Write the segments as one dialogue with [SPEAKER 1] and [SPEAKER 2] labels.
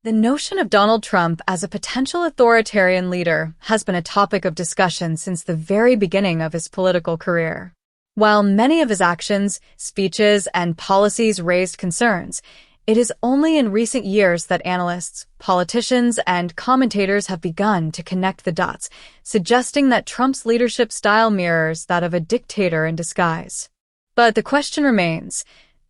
[SPEAKER 1] The notion of Donald Trump as a potential authoritarian leader has been a topic of discussion since the very beginning of his political career. While many of his actions, speeches, and policies raised concerns, it is only in recent years that analysts, politicians, and commentators have begun to connect the dots, suggesting that Trump's leadership style mirrors that of a dictator in disguise. But the question remains,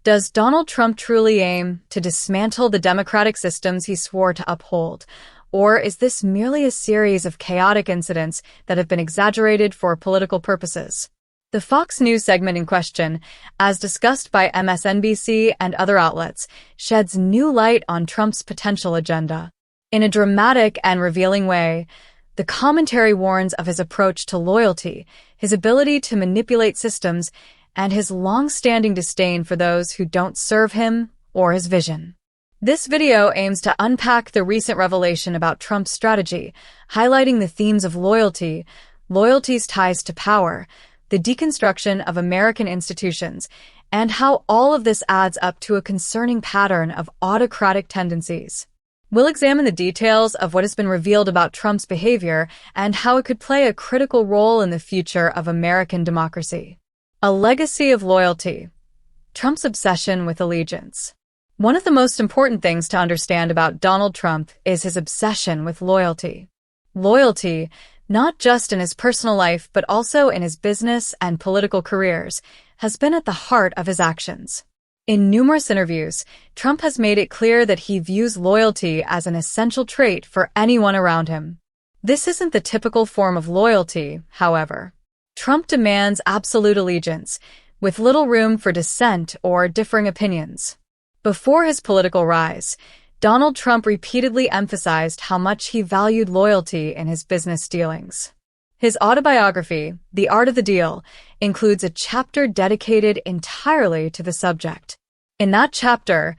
[SPEAKER 1] does Donald Trump truly aim to dismantle the democratic systems he swore to uphold? Or is this merely a series of chaotic incidents that have been exaggerated for political purposes? The Fox News segment in question, as discussed by MSNBC and other outlets, sheds new light on Trump's potential agenda. In a dramatic and revealing way, the commentary warns of his approach to loyalty, his ability to manipulate systems, and his long-standing disdain for those who don't serve him or his vision. This video aims to unpack the recent revelation about Trump's strategy, highlighting the themes of loyalty, loyalty's ties to power, the deconstruction of American institutions, and how all of this adds up to a concerning pattern of autocratic tendencies. We'll examine the details of what has been revealed about Trump's behavior and how it could play a critical role in the future of American democracy. A legacy of loyalty. Trump's obsession with allegiance. One of the most important things to understand about Donald Trump is his obsession with loyalty. Loyalty, not just in his personal life but also in his business and political careers, has been at the heart of his actions. In numerous interviews, Trump has made it clear that he views loyalty as an essential trait for anyone around him. This isn't the typical form of loyalty, however. Trump demands absolute allegiance, with little room for dissent or differing opinions. Before his political rise, Donald Trump repeatedly emphasized how much he valued loyalty in his business dealings. His autobiography, The Art of the Deal, includes a chapter dedicated entirely to the subject. In that chapter,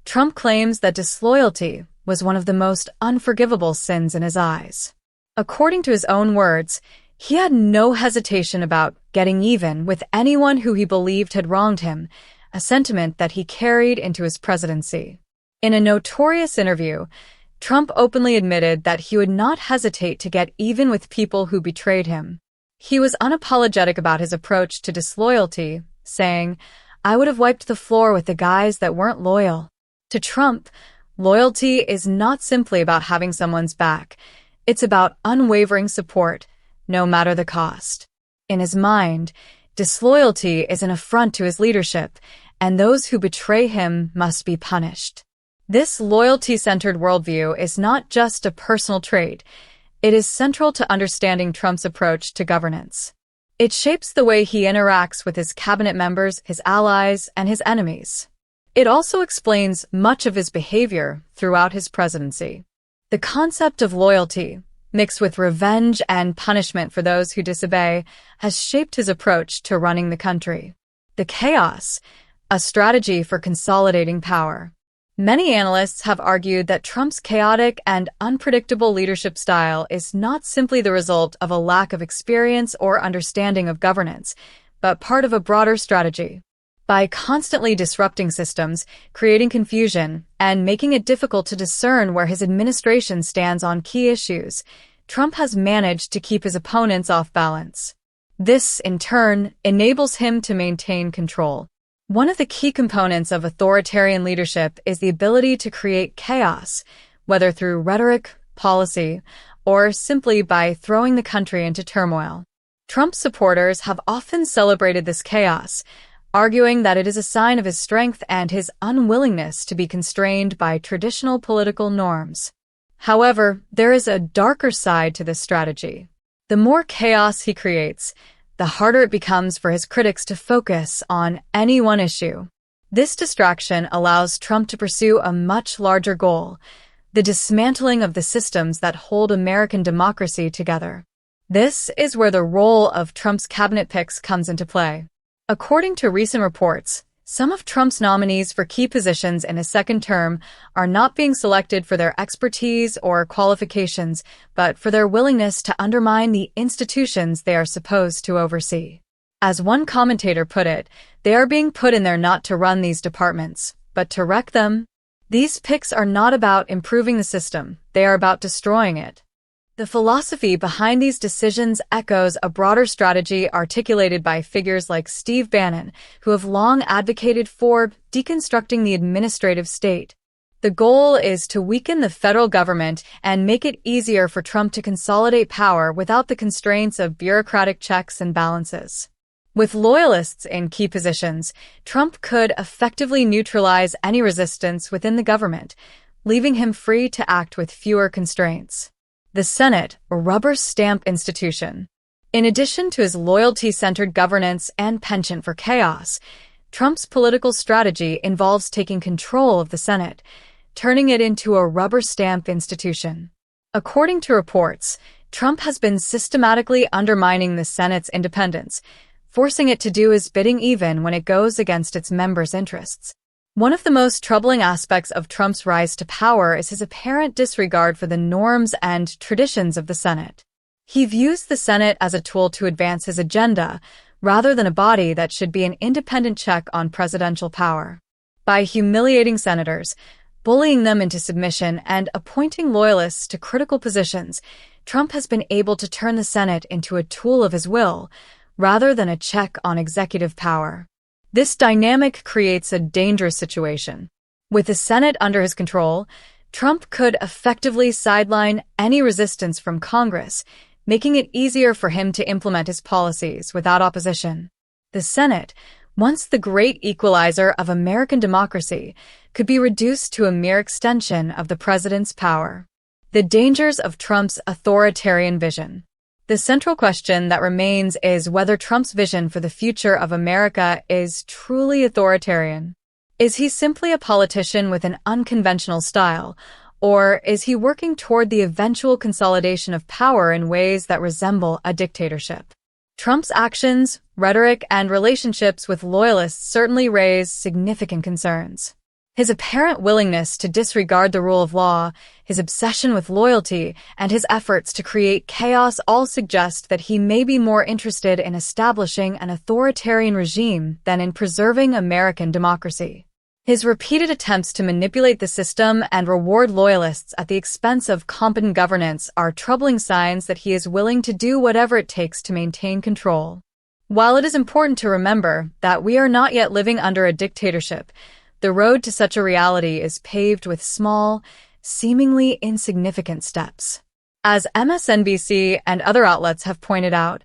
[SPEAKER 1] Trump claims that disloyalty was one of the most unforgivable sins in his eyes. According to his own words, he had no hesitation about getting even with anyone who he believed had wronged him, a sentiment that he carried into his presidency. In a notorious interview, Trump openly admitted that he would not hesitate to get even with people who betrayed him. He was unapologetic about his approach to disloyalty, saying, "I would have wiped the floor with the guys that weren't loyal." To Trump, loyalty is not simply about having someone's back. It's about unwavering support, no matter the cost. In his mind, disloyalty is an affront to his leadership, and those who betray him must be punished. This loyalty-centered worldview is not just a personal trait. It is central to understanding Trump's approach to governance. It shapes the way he interacts with his cabinet members, his allies, and his enemies. It also explains much of his behavior throughout his presidency. The concept of loyalty, mixed with revenge and punishment for those who disobey, has shaped his approach to running the country. The chaos, a strategy for consolidating power. Many analysts have argued that Trump's chaotic and unpredictable leadership style is not simply the result of a lack of experience or understanding of governance, but part of a broader strategy. By constantly disrupting systems, creating confusion, and making it difficult to discern where his administration stands on key issues, Trump has managed to keep his opponents off balance. This, in turn, enables him to maintain control. One of the key components of authoritarian leadership is the ability to create chaos, whether through rhetoric, policy, or simply by throwing the country into turmoil. Trump's supporters have often celebrated this chaos, arguing that it is a sign of his strength and his unwillingness to be constrained by traditional political norms. However, there is a darker side to this strategy. The more chaos he creates, the harder it becomes for his critics to focus on any one issue. This distraction allows Trump to pursue a much larger goal, the dismantling of the systems that hold American democracy together. This is where the role of Trump's cabinet picks comes into play. According to recent reports, some of Trump's nominees for key positions in his second term are not being selected for their expertise or qualifications, but for their willingness to undermine the institutions they are supposed to oversee. As one commentator put it, they are being put in there not to run these departments, but to wreck them. These picks are not about improving the system, they are about destroying it. The philosophy behind these decisions echoes a broader strategy articulated by figures like Steve Bannon, who have long advocated for deconstructing the administrative state. The goal is to weaken the federal government and make it easier for Trump to consolidate power without the constraints of bureaucratic checks and balances. With loyalists in key positions, Trump could effectively neutralize any resistance within the government, leaving him free to act with fewer constraints. The Senate, a rubber stamp institution. In addition to his loyalty-centered governance and penchant for chaos, Trump's political strategy involves taking control of the Senate, turning it into a rubber stamp institution. According to reports, Trump has been systematically undermining the Senate's independence, forcing it to do his bidding even when it goes against its members' interests. One of the most troubling aspects of Trump's rise to power is his apparent disregard for the norms and traditions of the Senate. He views the Senate as a tool to advance his agenda, rather than a body that should be an independent check on presidential power. By humiliating senators, bullying them into submission, and appointing loyalists to critical positions, Trump has been able to turn the Senate into a tool of his will, rather than a check on executive power. This dynamic creates a dangerous situation. With the Senate under his control, Trump could effectively sideline any resistance from Congress, making it easier for him to implement his policies without opposition. The Senate, once the great equalizer of American democracy, could be reduced to a mere extension of the president's power. The dangers of Trump's authoritarian vision. The central question that remains is whether Trump's vision for the future of America is truly authoritarian. Is he simply a politician with an unconventional style, or is he working toward the eventual consolidation of power in ways that resemble a dictatorship? Trump's actions, rhetoric, and relationships with loyalists certainly raise significant concerns. His apparent willingness to disregard the rule of law, his obsession with loyalty, and his efforts to create chaos all suggest that he may be more interested in establishing an authoritarian regime than in preserving American democracy. His repeated attempts to manipulate the system and reward loyalists at the expense of competent governance are troubling signs that he is willing to do whatever it takes to maintain control. While it is important to remember that we are not yet living under a dictatorship, the road to such a reality is paved with small, seemingly insignificant steps. As MSNBC and other outlets have pointed out,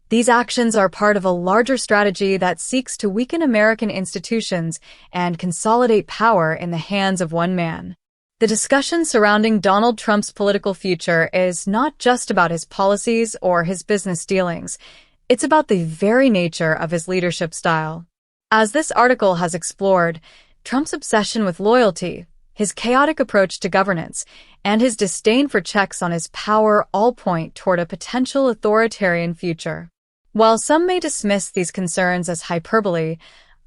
[SPEAKER 1] these actions are part of a larger strategy that seeks to weaken American institutions and consolidate power in the hands of one man. The discussion surrounding Donald Trump's political future is not just about his policies or his business dealings. It's about the very nature of his leadership style. As this article has explored, Trump's obsession with loyalty, his chaotic approach to governance, and his disdain for checks on his power all point toward a potential authoritarian future. While some may dismiss these concerns as hyperbole,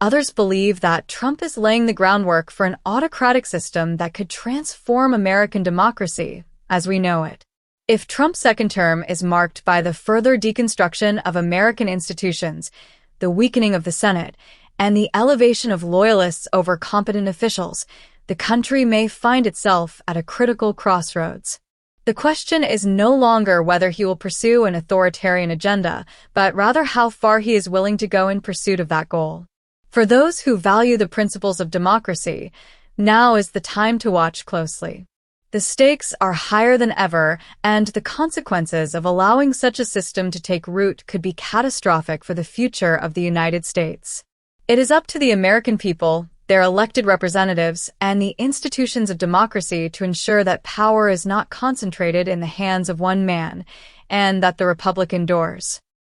[SPEAKER 1] others believe that Trump is laying the groundwork for an autocratic system that could transform American democracy as we know it. If Trump's second term is marked by the further deconstruction of American institutions, the weakening of the Senate, and the elevation of loyalists over competent officials, the country may find itself at a critical crossroads. The question is no longer whether he will pursue an authoritarian agenda, but rather how far he is willing to go in pursuit of that goal. For those who value the principles of democracy, now is the time to watch closely. The stakes are higher than ever, and the consequences of allowing such a system to take root could be catastrophic for the future of the United States. It is up to the American people, their elected representatives, and the institutions of democracy to ensure that power is not concentrated in the hands of one man, and that the republic endures.